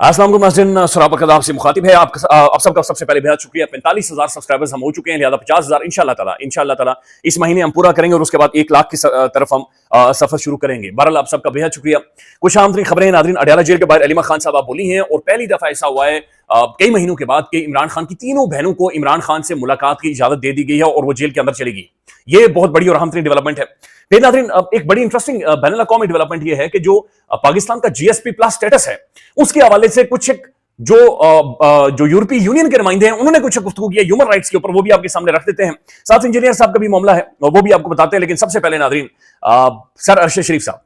अस्सलाम वालेकुम सराबत आपसे मुखातिब है आप सबका सबसे पहले बेहद शुक्रिया। 45,000 सब्सक्राइबर्स हम हो चुके हैं, लिहाजा 50,000 इंशाल्लाह ताला इस महीने हम पूरा करेंगे और उसके बाद 1 लाख की तरफ हम सफर शुरू करेंगे। बहरहाल आप सबका बेहद शुक्रिया। कुछ आमतरीन खबरें नादरीन, अडयाला जेल के बाहर अलीमा खान साहब बोली हैं और पहली दफा ऐसा हुआ है कई महीनों के बाद कि इमरान खान की तीनों बहनों को इमरान खान से मुलाकात की इजाजत दे दी गई है और वो जेल के अंदर चलेगी। ये बहुत बड़ी और अहम डेवलपमेंट है। फिर नादरीन एक बड़ी इंटरेस्टिंग बैनुल अक़वामी डेवलपमेंट ये है कि जो पाकिस्तान का GSP प्लस स्टेटस है उसके हवाले से कुछ जो यूरोपीय यूनियन के नुमाइंदे हैं उन्होंने कुछ गुफ्तगू की है ह्यूमन राइट्स के ऊपर, वो भी आपके सामने रख देते हैं। साथ इंजीनियर साहब का भी मामला है और वो भी आपको बताते हैं। लेकिन सबसे पहले नादरीन सर अरशद शरीफ साहब,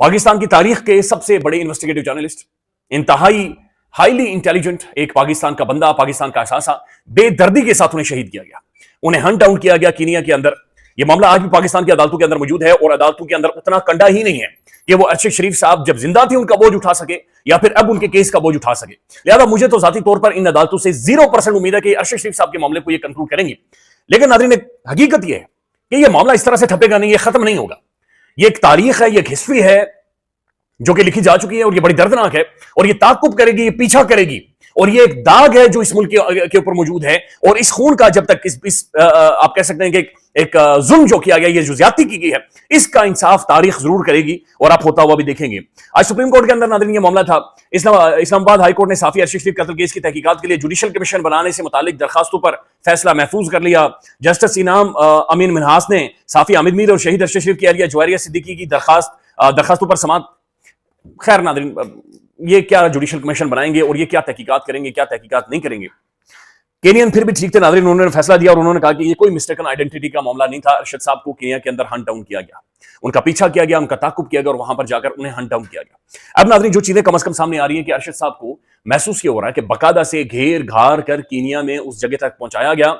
पाकिस्तान की तारीख के सबसे बड़े इन्वेस्टिगेटिव जर्नलिस्ट, इंतहाई हाईली इंटेलिजेंट एक पाकिस्तान का बंदा, पाकिस्तान का असासा, बेदर्दी के साथ उन्हें शहीद किया गया, उन्हें हंट डाउन किया गया कीनिया के अंदर। यह मामला आज भी पाकिस्तान की अदालतों के अंदर मौजूद है और अदालतों के अंदर उतना कंडा ही नहीं है कि वो अरशद शरीफ साहब जब जिंदा थे उनका बोझ उठा सके या फिर अब उनके केस का बोझ उठा सके। लिहाजा मुझे तो जाती तौर पर इन अदालतों से 0% उम्मीद है कि अरशद शरीफ साहब के मामले को ये कंक्लूड करेंगे। लेकिन नाज़रीन एक हकीकत यह है कि यह मामला इस तरह से ठपेगा नहीं, यह खत्म नहीं होगा। यह एक तारीख है, यह एक हिस्ट्री है जो कि लिखी जा चुकी है और ये बड़ी दर्दनाक है और ये ताक़ुब करेगी, ये पीछा करेगी और ये एक दाग है जो इस मुल्क के ऊपर मौजूद है। और इस खून का जब तक आप कह सकते हैं कि एक जुल्म जो किया गया, ये जो ज्यादती की गई है, इसका इंसाफ तारीख जरूर करेगी और आप होता हुआ भी देखेंगे। आज सुप्रीम कोर्ट के अंदर नाज़रीन ये मामला था। इस्लामाबाद हाई कोर्ट ने साफी अरशद शरीफ कत्ल केस की तहकीकात के लिए जुडिशल कमीशन बनाने से मुतालिक दरखास्तों पर फैसला महफूज कर लिया। जस्टिस इनाम अमीन मिन्हास ने साफी आमिद मीर और शहीद अरशद शरीफ की अहलिया जवारिया सिद्दीकी की दरखास्तों पर समाअत। खैर नाज़रीन, ये क्या जुडिशल कमीशन बनाएंगे और ये क्या तहकीकात करेंगे, क्या तहकीकात नहीं करेंगे। केनियन फिर भी ठीक थे नाज़रीन, उन्होंने फैसला दिया और उन्होंने कहा कि ये कोई मिस्टेकन आइडेंटिटी का मामला नहीं था। अरशद साहब को केनिया के अंदर हंट डाउन किया गया, उनका पीछा किया गया, उनका ताक़ुब किया गया और वहां पर जाकर उन्हें हंट डाउन किया गया। अब नाज़रीन जो चीजें कम से कम सामने आ रही है कि अरशद साहब को महसूस ये हो रहा है कि बकायदा से घेर घार कर केनिया में उस जगह तक पहुंचाया गया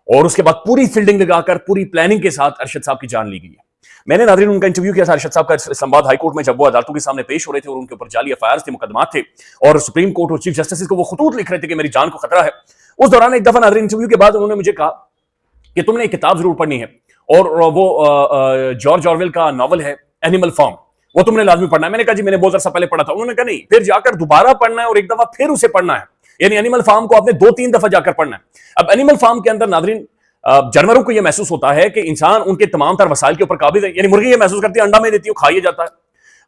और उसके बाद पूरी फील्डिंग लगाकर पूरी प्लानिंग के साथ अरशद साहब की जान ली गई है। मैंने नाज़रीन उनका इंटरव्यू किया था अरशद साहब का इस्लामाबाद हाई कोर्ट में, जब वो अदालतों के सामने पेश हो रहे थे और उनके ऊपर जाली एफआईआर थे, मुकदमात थे और सुप्रीम कोर्ट और चीफ जस्टिस को वो खतूत लिख रहे थे कि मेरी जान को खतरा है। उस दौरान एक दफा नाज़रीन इंटरव्यू के बाद उन्होंने मुझे कहा कि तुमने एक किताब जरूर पढ़नी है और वो जॉर्ज ऑरवेल का नॉवल है एनिमल फार्म, वो तुमने लाजमी पढ़ना है। मैंने कहा जी मैंने बहुत अरसा पहले पढ़ा था। उन्होंने कहा नहीं, फिर जाकर दोबारा पढ़ना है और एक दफा फिर उसे पढ़ना है, यानी एनिमल फार्म को आपने 2-3 दफा जाकर पढ़ना है। अब एनिमल फार्म के अंदर नाज़रीन जानवरों को यह महसूस होता है कि इंसान उनके तमाम तर वसाइल के ऊपर काबिज है। यानी मुर्गी ये महसूस करती है अंडा में देती हूँ, खाइए जाता है।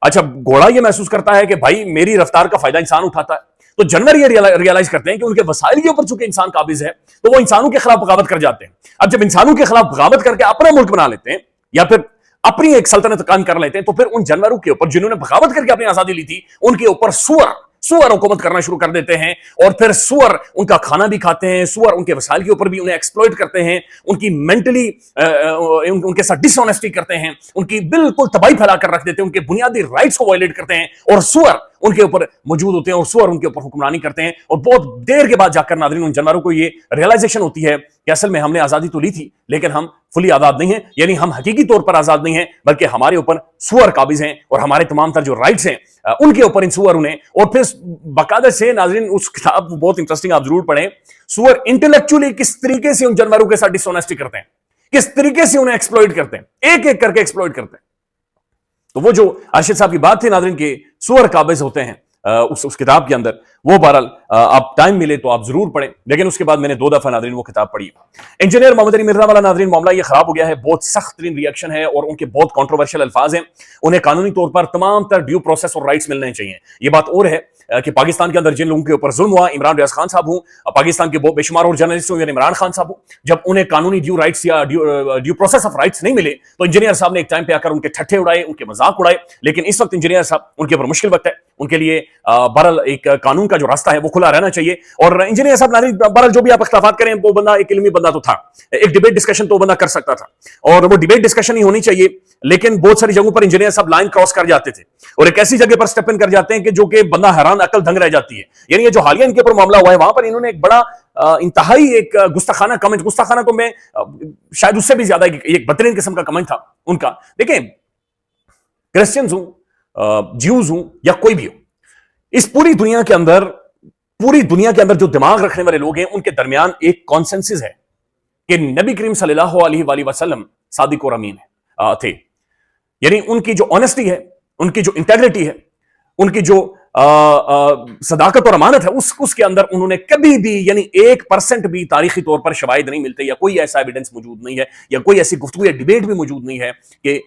अच्छा, घोड़ा ये महसूस करता है कि भाई मेरी रफ्तार का फायदा इंसान उठाता है। तो जानवर ये रियलाइज करते हैं कि उनके वसाइल के ऊपर चूंकि इंसान काबिज है तो वो इंसानों के खिलाफ बगावत कर जाते हैं। अब जब इंसानों के खिलाफ बगावत करके अपना मुल्क बना लेते हैं या फिर अपनी एक सल्तनत कायम कर लेते हैं तो फिर उन जानवरों के ऊपर जिन्होंने बगावत करके अपनी आजादी ली थी उनके ऊपर सुअर हुकूमत करना शुरू कर देते हैं और फिर सुअर उनका खाना भी खाते हैं, सुअर उनके वसाइल के ऊपर भी उन्हें एक्सप्लॉइट करते हैं, उनकी मेंटली उनके साथ डिसऑनेस्टी करते हैं, उनकी बिल्कुल तबाही फैला कर रख देते हैं, उनके बुनियादी राइट्स को वायलेट करते हैं और सुअर उनके ऊपर मौजूद होते हैं और सुअर उनके ऊपर हुक्मरानी करते हैं। और बहुत देर के बाद जाकर नाज़रीन उन जानवरों को ये रियलाइजेशन होती है कि असल में हमने आजादी तो ली थी लेकिन हम फुली आजाद नहीं हैं, यानी हम हकीकी तौर पर आजाद नहीं हैं बल्कि हमारे ऊपर सुअर काबिज हैं और हमारे तमाम तर जो राइट्स हैं उनके ऊपर इन सुअर उन्हें। और फिर बाकायदा से नाज़रीन उस किताब बहुत इंटरेस्टिंग, आप जरूर पढ़ें। सुअर इंटेलेक्चुअली किस तरीके से उन जानवरों के साथ डिसऑनेस्टी करते हैं, किस तरीके से उन्हें एक्सप्लॉइट करते हैं, एक एक करके एक्सप्लॉइट करते हैं। तो वो जो अरशद साहब की बात थी नाज़रीन के सुअर काबिज होते हैं उस किताब के अंदर, वो बहरहाल आप टाइम मिले तो आप जरूर पढ़ें। लेकिन उसके बाद मैंने 2 दफा नाज़रीन वो किताब पढ़ी। इंजीनियर मोहम्मद अली मिर्जा वाला नाज़रीन मामला ये खराब हो गया है, बहुत सख्त तरीन रिएक्शन है और उनके बहुत कंट्रोवर्शियल अल्फाज हैं। उन्हें कानूनी तौर पर तमाम तर ड्यू प्रोसेस और राइट्स मिलने चाहिए। ये बात और है कि पाकिस्तान के अंदर जिन लोगों के ऊपर जुल्म हुआ, इमरान रियाज खान साहब हूं, पाकिस्तान के बहुत बेशुमार और जर्नलिस्ट हूं, इमरान खान साहब हूं, जब उन्हें कानूनी ड्यू राइट्स या ड्यू प्रोसेस ऑफ राइट्स नहीं मिले तो इंजीनियर साहब ने एक टाइम पे आकर उनके ठट्ठे उड़ाए, उनके मजाक उड़ाए। लेकिन इस वक्त इंजीनियर साहब उनके ऊपर मुश्किल वक्त है, उनके लिए बहरहाल एक कानून का जो रास्ता है वो खुला रहना चाहिए। और इंजीनियर साहब नाज़रीन बहरहाल जो भी आप इख्तिलाफात करें, वो बंदा एक इल्मी बंदा तो था, एक डिबेट डिस्कशन तो बंदा कर सकता था और वो डिबेट डिस्कशन ही होनी चाहिए। लेकिन बहुत सारी जगहों पर इंजीनियर साहब लाइन क्रॉस कर जाते थे और एक ऐसी जगह पर स्टेप इन कर जाते हैं कि जो कि बंदा हैरान अकल दंग रह जाती है। यानी ये जो हालिया इनके ऊपर मामला हुआ है वहां पर इन्होंने एक बड़ा इंतहाई एक गुस्ताखाना कमेंट, गुस्ताखाना को मैं शायद उससे भी ज्यादा एक बदतरीन किस्म का कमेंट था उनका। देखिए, क्रिश्चियंस हूं, ज्यूज हूं या कोई भी हो, इस पूरी दुनिया के अंदर जो दिमाग रखने वाले लोग हैं उनके दरमियान एक कॉन्सेंसस है कि नबी करीम सल्लल्लाहु अलैहि वसल्लम सादिक और अमीन थे। यानी उनकी जो ऑनेस्टी है, उनकी जो इंटेग्रिटी है, उनकी जो صداقت اور امانت ہے اس کے اندر انہوں نے کبھی بھی یعنی 1% بھی تاریخی طور پر شواہد نہیں ملتے یا کوئی ایسا ایویڈنس موجود نہیں ہے یا کوئی ایسی گفتگو یا ڈیبیٹ بھی موجود نہیں ہے کہ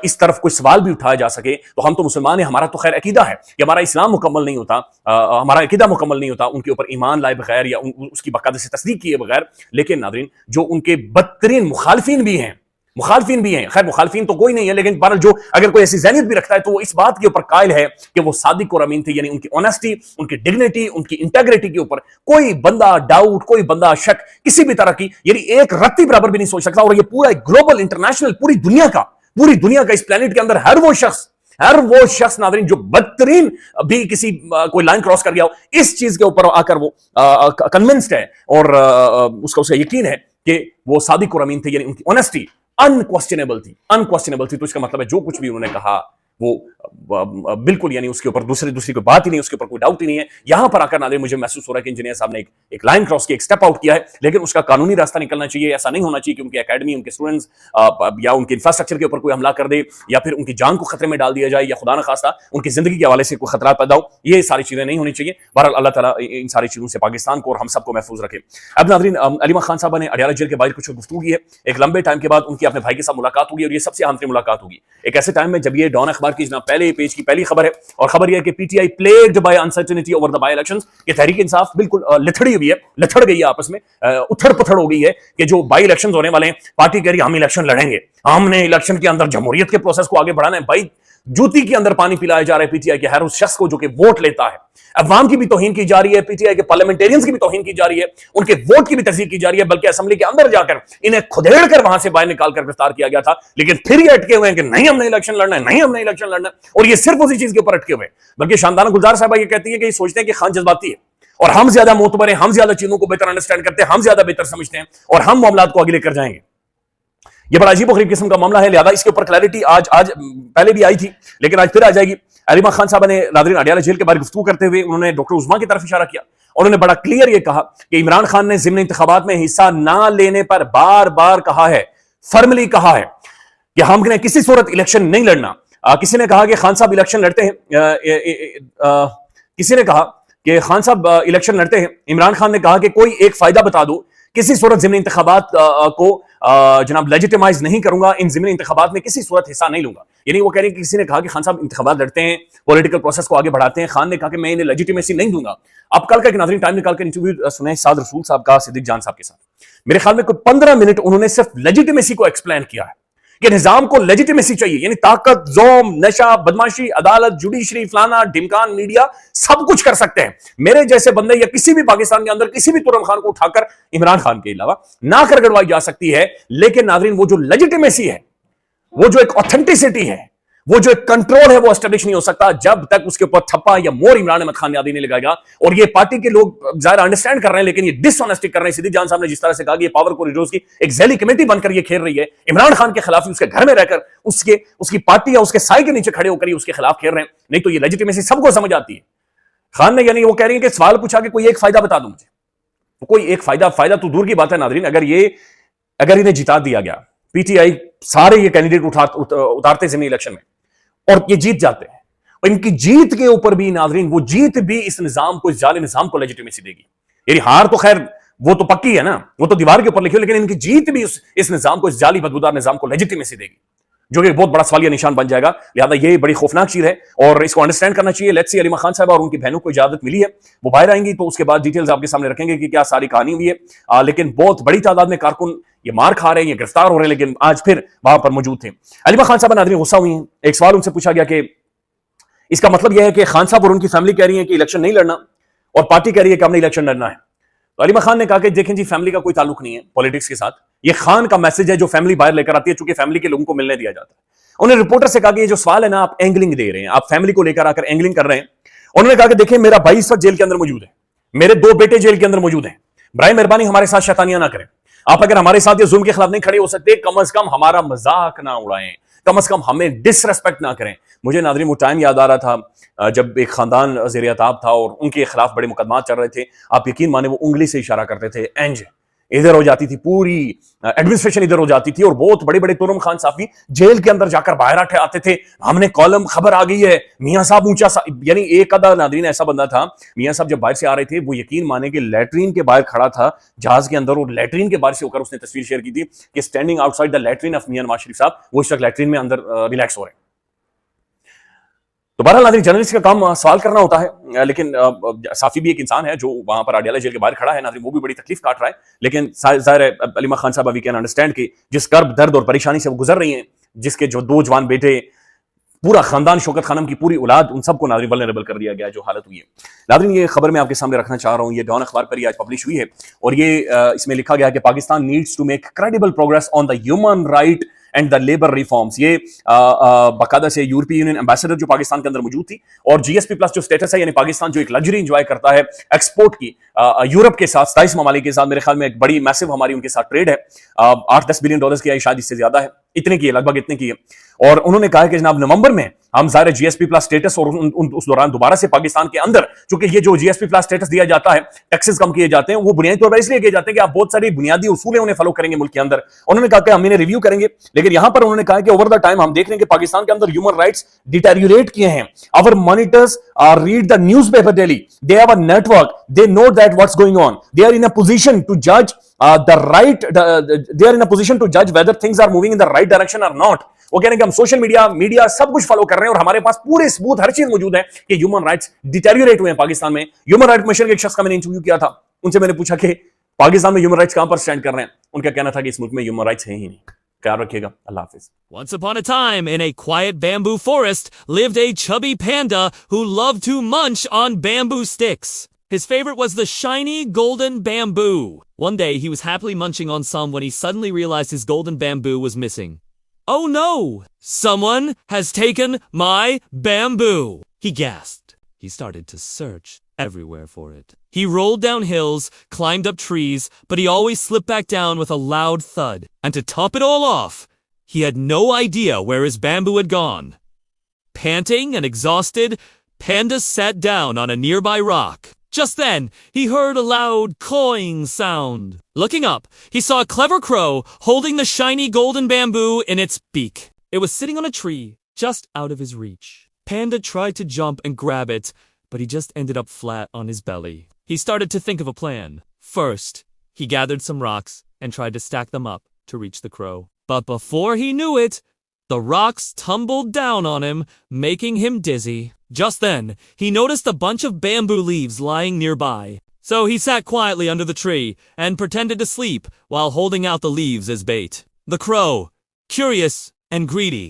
اس طرف کوئی سوال بھی اٹھایا جا سکے. تو ہم تو مسلمان ہیں, ہمارا تو خیر عقیدہ ہے کہ ہمارا اسلام مکمل نہیں ہوتا, ہمارا عقیدہ مکمل نہیں ہوتا ان کے اوپر ایمان لائے بغیر یا اس کی باقاعدہ سے تصدیق کیے بغیر. لیکن ناظرین جو ان کے بدترین مخالفین بھی ہیں, خیر مخالفین تو کوئی نہیں ہے, لیکن بہرحال جو اگر کوئی ایسی ذہنیت بھی رکھتا ہے تو وہ اس بات کے اوپر قائل ہے کہ وہ صادق اور امین تھے, یعنی ان کی آنیسٹی, ان کی ڈگنیٹی, ان کی انٹیگریٹی کے اوپر کوئی بندہ ڈاؤٹ, کوئی بندہ شک کسی بھی طرح کی یعنی ایک رتی برابر بھی نہیں سوچ سکتا. اور یہ پورا گلوبل انٹرنیشنل پوری دنیا کا اس پلانٹ کے اندر ہر وہ شخص ناظرین جو بدترین بھی کسی کوئی لائن کراس کر گیا ہو, اس چیز کے اوپر آ کر وہ کنونسڈ ہے اور اس کا یقین ہے کہ وہ صادق اور امین تھے, یعنی ان کی آنیسٹی انکوسچنیبل تھی. تو اس کا مطلب ہے جو کچھ بھی انہوں نے کہا وہ بالکل یعنی اس کے اوپر دوسری کوئی بات ہی نہیں, اس کے اوپر کوئی ڈاؤٹ ہی نہیں ہے. یہاں پر آ کر ناظرین مجھے محسوس ہو رہا ہے کہ انجینئر صاحب نے ایک لائن کراس کی, ایک سٹیپ آؤٹ کیا ہے, لیکن اس کا قانونی راستہ نکلنا چاہیے. ایسا نہیں ہونا چاہیے کہ ان کی اکیڈمی, ان کے اسٹوڈنٹس یا ان کے انفراسٹرکچر کے اوپر کوئی حملہ کر دے یا پھر ان کی جان کو خطرے میں ڈال دیا جائے یا خدا نخواستہ ان کی زندگی کے حوالے سے کوئی خطرات پیدا ہو. یہ ساری چیزیں نہیں ہونی چاہیے. بہرحال اللہ تعالیٰ ان ساری چیزوں سے پاکستان کو اور ہم سب کو محفوظ رکھے. اب ناظرین علیمہ خان صاحبہ نے اڈیالہ جیل کے باہر کچھ گفتگو کی ہے. ایک لمبے ٹائم کے بعد ان کی اپنے بھائی کے ساتھ ملاقات ہوگی اور یہ سب سے اہم ترین ملاقات ہوگی ایک ایسے ٹائم میں جب یہ ڈان اخبار کی جناب پہلے پیج کی پہلی خبر ہے, اور خبر یہ ہے کہ P T I plagued by uncertainty over the by elections. کہ تحریک انصاف بالکل لتھڑی ہوئی ہے, لتھڑ گئی ہے آپس میں, اتھڑ پتھڑ ہو گئی ہے کہ جو بائی الیکشنز ہونے والے ہیں پارٹی کہہ رہی ہے ہم الیکشن لڑیں گے, ہم نے الیکشن کے اندر جمہوریت کے پروسیس کو آگے بڑھانا ہے. بھائی جوتی کے اندر پانی پلایا جا رہا ہے پی ٹی آئی کے ہر اس شخص کو جو کہ ووٹ لیتا ہے. عوام کی بھی توہین کی جا رہی ہے, پی ٹی آئی کے پارلیمنٹیرینز کی بھی توہین کی جا رہی ہے, ان کے ووٹ کی بھی تذییع کی جا رہی ہے, بلکہ اسمبلی کے اندر جا کر انہیں کھدیڑ کر وہاں سے باہر نکال کر گرفتار کیا گیا تھا. لیکن پھر یہ اٹکے ہوئے ہیں کہ نہیں ہم نے الیکشن لڑنا ہے, نہیں ہم نے الیکشن لڑنا ہے, اور یہ صرف اسی چیز کے اوپر اٹکے ہوئے ہیں. بلکہ شاندانہ گلزار صاحبہ یہ کہتی ہے کہ یہ سوچتے ہیں کہ خان جذباتی ہے اور ہم زیادہ معتبر ہیں, ہم زیادہ چیزوں کو بہتر انڈرسٹینڈ کرتے ہیں, ہم زیادہ بہتر سمجھتے ہیں اور ہم معاملات کو آگے لے کر جائیں گے. یہ بڑا عجیب و غریب قسم کا معاملہ ہے, لہذا اس کے اوپر کلیئرٹی آج پہلے بھی آئی تھی لیکن آج پھر آ جائے گی. علیمہ خان صاحبہ نے ناظرین اڈیالہ جیل کے بارے گفتگو کرتے ہوئے انہوں نے ڈاکٹر عظمیٰ کی طرف اشارہ کیا. انہوں نے بڑا کلیئر یہ کہا کہ عمران خان نے ضمنی انتخابات میں حصہ نہ لینے پر بار بار کہا ہے, فرملی کہا ہے کہ ہم نے کسی صورت الیکشن نہیں لڑنا. کسی نے کہا کہ خان صاحب الیکشن لڑتے ہیں, کسی نے کہا کہ خان صاحب الیکشن لڑتے ہیں. عمران خان نے کہا کہ کوئی ایک فائدہ بتا دو, کسی صورت ضمنی انتخابات کو جناب لیجیٹیمائز نہیں کروں گا, ان ضمنی انتخابات میں کسی صورت حصہ نہیں لوں گا. یعنی وہ کہہ رہے ہیں کہ کسی نے کہا کہ خان صاحب انتخابات لڑتے ہیں, پولیٹیکل پروسیس کو آگے بڑھاتے ہیں. خان نے کہا کہ میں انہیں لیجیٹیمیسی نہیں دوں گا. اب کل کا ناظرین ٹائم نکال کر انٹرویو سنیں سعد رسول صاحب کا صدیق جان صاحب کے ساتھ. میرے خیال میں کوئی 15 منٹ انہوں نے صرف لیجیٹیمیسی کو ایکسپلین کیا ہے کہ نظام کو لیجیٹیمیسی چاہیے, یعنی طاقت, زوم, نشہ, بدماشی, عدالت, جوڈیشری, فلانا ڈھمکان, میڈیا سب کچھ کر سکتے ہیں. میرے جیسے بندے یا کسی بھی پاکستان کے اندر کسی بھی ترم خان کو اٹھا کر عمران خان کے علاوہ نہ کر گڑوائی جا سکتی ہے. لیکن ناظرین وہ جو لیجیٹیمیسی ہے, وہ جو ایک اوتھینٹسٹی ہے, وہ جو ایک کنٹرول ہے, وہ اسٹیبلش نہیں ہو سکتا جب تک اس کے اوپر تھپا یا مور عمران احمد خان یادی نہیں لگائے گا. اور یہ پارٹی کے لوگ ظاہر انڈرسٹینڈ کر رہے ہیں لیکن یہ ڈس آنیسٹی کر رہے ہیں. صدیق جان صاحب نے جس طرح سے کہا کہ یہ پاور کوریڈورز کی ایک ذیلی کمیٹی بن کر یہ کھیل رہی ہے, عمران خان کے خلاف ہی اس کے گھر میں رہ کر اس کی پارٹی یا اس کے سائے کے نیچے کھڑے ہو کر اس کے خلاف کھیل رہے ہیں. نہیں تو یہ لیجیٹیمیسی سب کو سمجھ آتی ہے. خان نے یعنی وہ کہہ رہی ہیں کہ سوال پوچھا کہ کوئی ایک فائدہ بتا دو مجھے, کوئی ایک فائدہ تو دور کی بات ہے ناظرین. اگر انہیں جتا دیا گیا, پی ٹی آئی سارے یہ کینڈیڈیٹ اتارتے ضمنی الیکشن میں اور یہ جیت جاتے ہیں, اور ان کی جیت کے اوپر بھی ناظرین وہ جیت بھی اس نظام کو, اس جعلی نظام کو لیجیٹیمیسی دے گی. یعنی ہار تو خیر وہ تو پکی ہے نا, وہ تو دیوار کے اوپر لکھی ہو, لیکن ان کی جیت بھی اس نظام کو, اس جعلی بدبودار نظام کو لیجیٹیمیسی دے گی, جو کہ بہت بڑا سوالیہ نشان بن جائے گا. لہذا یہ بڑی خوفناک چیز ہے اور اس کو انڈرسٹینڈ کرنا چاہیے. لیٹس سی علیمہ خان صاحب اور ان کی بہنوں کو اجازت ملی ہے, وہ باہر آئیں گی تو اس کے بعد ڈیٹیلز آپ کے سامنے رکھیں گے کہ کیا ساری کہانی ہوئی ہے. لیکن بہت بڑی تعداد میں کارکن یہ مار کھا رہے ہیں, یہ گرفتار ہو رہے ہیں, لیکن آج پھر وہاں پر موجود تھے. علیمہ خان صاحب ناظرین غصہ ہوئی ہیں. ایک سوال ان سے پوچھا گیا کہ اس کا مطلب یہ ہے کہ خان صاحب اور ان کی فیملی کہہ رہی ہیں کہ الیکشن نہیں لڑنا اور پارٹی کہہ رہی ہے کہ ہم نے الیکشن لڑنا ہے. تو علیمہ خان نے کہا کہ دیکھیں جی فیملی کا کوئی تعلق نہیں ہے پولیٹکس کے ساتھ, یہ خان کا میسج ہے جو فیملی باہر لے کر آتی ہے, چونکہ فیملی کے لوگوں کو ملنے دیا جاتا ہے. انہوں نے رپورٹر سے کہا کہ یہ جو سوال ہے نا آپ اینگلنگ دے رہے ہیں, آپ فیملی کو لے کر آ کر اینگلنگ کر رہے ہیں. انہوں نے کہا کہ دیکھیں میرا بھائی اس وقت جیل کے اندر موجود ہے, میرے 2 بیٹے جیل کے اندر موجود ہیں, برائے مہربانی ہمارے ساتھ شیطانیاں نہ کریں. آپ اگر ہمارے ساتھ یہ ظلم کے خلاف نہیں کھڑے ہو سکتے, کم از کم ہمارا مذاق نہ اڑائیں, کم از کم ہمیں ڈس ریسپیکٹ نہ کریں. مجھے ناظرین وہ ٹائم یاد آ رہا تھا جب ایک خاندان زیر عتاب تھا اور ان کے خلاف بڑے مقدمات چل رہے تھے. آپ یقین مانے وہ انگلی سے اشارہ کرتے تھے, اینج इधर हो जाती थी, पूरी एडमिनिस्ट्रेशन इधर हो जाती थी, और बहुत बड़े बड़े तुरम खान साफी जेल के अंदर जाकर बाहर आते थे, हमने कॉलम खबर आ गई है, मियां साहब ऊंचा सा, यानी एक आधा नादरीन ऐसा बंदा था, मियां साहब जब बाहर से आ रहे थे, वो यकीन माने कि लैट्रीन के बाहर खड़ा था जहाज के अंदर, और लैट्रीन के बाहर से होकर उसने तस्वीर शेयर की थी कि standing outside the latrine of Mian Nawaz Sharif साहब, वो इस वक्त लैट्रीन में अंदर रिलैक्स हो रहे हैं। तो बहरहाल नाज़रीन, जर्नलिस्ट का काम सवाल करना होता है, लेकिन साफी भी एक इंसान है जो वहां पर अडयाला जेल के बाहर खड़ा है नाज़रीन, वो भी बड़ी तकलीफ काट रहा है, लेकिन जाहिर है अलीमा खान साहब, वी कैन अंडरस्टैंड कि जिस कर्ब, दर्द और परेशानी से वो गुजर रही हैं, जिसके जो 2 जवान बेटे, पूरा खानदान, शौकत खानम की पूरी औलाद, उन सबको नाज़रीन वल्नरेबल कर दिया गया, जो हालत हुई है नाज़रीन। ये खबर मैं आपके सामने रखना चाह रहा हूँ, ये डॉन अखबार पर आज पब्लिश हुई है, और ये इसमें लिखा गया कि Pakistan needs to make credible progress on the human right and the labour reforms. ये बाकायदा से यूरोपीय यूनियन एम्बेसडर जो पाकिस्तान के अंदर मौजूद थी, और जीएसपी प्लस जो स्टेटस है, यानी पाकिस्तान जो एक लग्जरी एंजॉय करता है एक्सपोर्ट की यूरोप के साथ, 27 ममालिक के साथ, मेरे ख्याल में एक बड़ी मैसिव हमारी उनके साथ ट्रेड है, 8-10 बिलियन डॉलर्स की है, शायद इससे ज्यादा है, इतने की है, लगभग इतने की है। और उन्होंने कहा कि जनाब नवंबर में हम ज़ाहिर जीएसपी प्लस स्टेटस, और उस दौरान दोबारा से पाकिस्तान के अंदर, चूंकि ये जो जीएसपी प्लस स्टेटस दिया जाता है, टैक्सेस कम किए जाते हैं, वो बुनियादी तौर पर इसलिए किए जाते हैं कि आप बहुत सारी बुनियादी उसूल है उन्हें फॉलो करेंगे मुल्क के अंदर। उन्होंने कहा कि हम इन्हें रिव्यू करेंगे, लेकिन यहां पर उन्होंने कहा कि ओवर द टाइम हम देख रहे हैं कि पाकिस्तान के अंदर ह्यूमन राइट्स डिटेरियोरेट किए हैं। Our monitors read the newspaper daily, they have a network, they know that what's going on, they are in a position to जज they are in a position to judge whether things are moving in the right direction or not। वो कह रहे हैं कि हम social media सब कुछ follow कर रहे हैं, और हमारे पास पूरे सबूत, हर चीज मौजूद है कि ह्यूमन राइट्स डिटेरियोरेट हुए हैं पाकिस्तान में। ह्यूमन राइट कमीशन के एक शख्स का मैंने इंटरव्यू किया था, उनसे मैंने पूछा कि पाकिस्तान में ह्यूमन राइट्स कहां पर स्टैंड कर रहे हैं। उनका कहना था कि इस मुल्क में ह्यूमन राइट्स है ही नहीं। ख्याल रखिएगा, अल्लाह हाफिज। Once upon a time, in a quiet bamboo forest, lived a chubby panda who loved to munch on bamboo sticks. His favorite was the shiny golden bamboo. One day, he was happily munching on some when he suddenly realized his golden bamboo was missing. Oh no! Someone has taken my bamboo! He gasped. He started to search everywhere for it. He rolled down hills, climbed up trees, but he always slipped back down with a loud thud. And to top it all off, he had no idea where his bamboo had gone. Panting and exhausted, Panda sat down on a nearby rock. Just then, he heard a loud cawing sound. Looking up, he saw a clever crow holding the shiny golden bamboo in its beak. It was sitting on a tree, just out of his reach. Panda tried to jump and grab it, but he just ended up flat on his belly. He started to think of a plan. First, he gathered some rocks and tried to stack them up to reach the crow. But before he knew it, the rocks tumbled down on him, making him dizzy. Just then, he noticed a bunch of bamboo leaves lying nearby. So he sat quietly under the tree and pretended to sleep while holding out the leaves as bait. The crow, curious and greedy,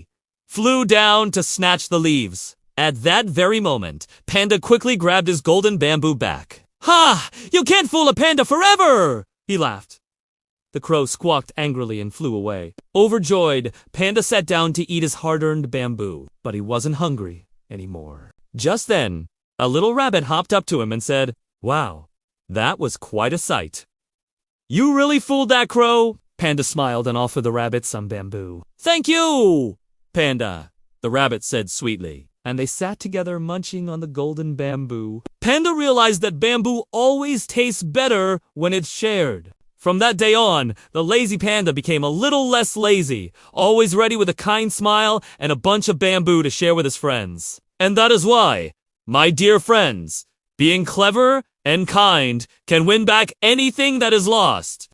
flew down to snatch the leaves. At that very moment, Panda quickly grabbed his golden bamboo back. "Ha! You can't fool a panda forever!" he laughed. The crow squawked angrily and flew away. Overjoyed, Panda sat down to eat his hard-earned bamboo, but he wasn't hungry anymore. Just then, a little rabbit hopped up to him and said, "Wow, that was quite a sight." "You really fooled that crow?" Panda smiled and offered the rabbit some bamboo. "Thank you, Panda," the rabbit said sweetly, and they sat together munching on the golden bamboo. Panda realized that bamboo always tastes better when it's shared. From that day on, the lazy panda became a little less lazy, always ready with a kind smile and a bunch of bamboo to share with his friends. And that is why, my dear friends, being clever and kind can win back anything that is lost.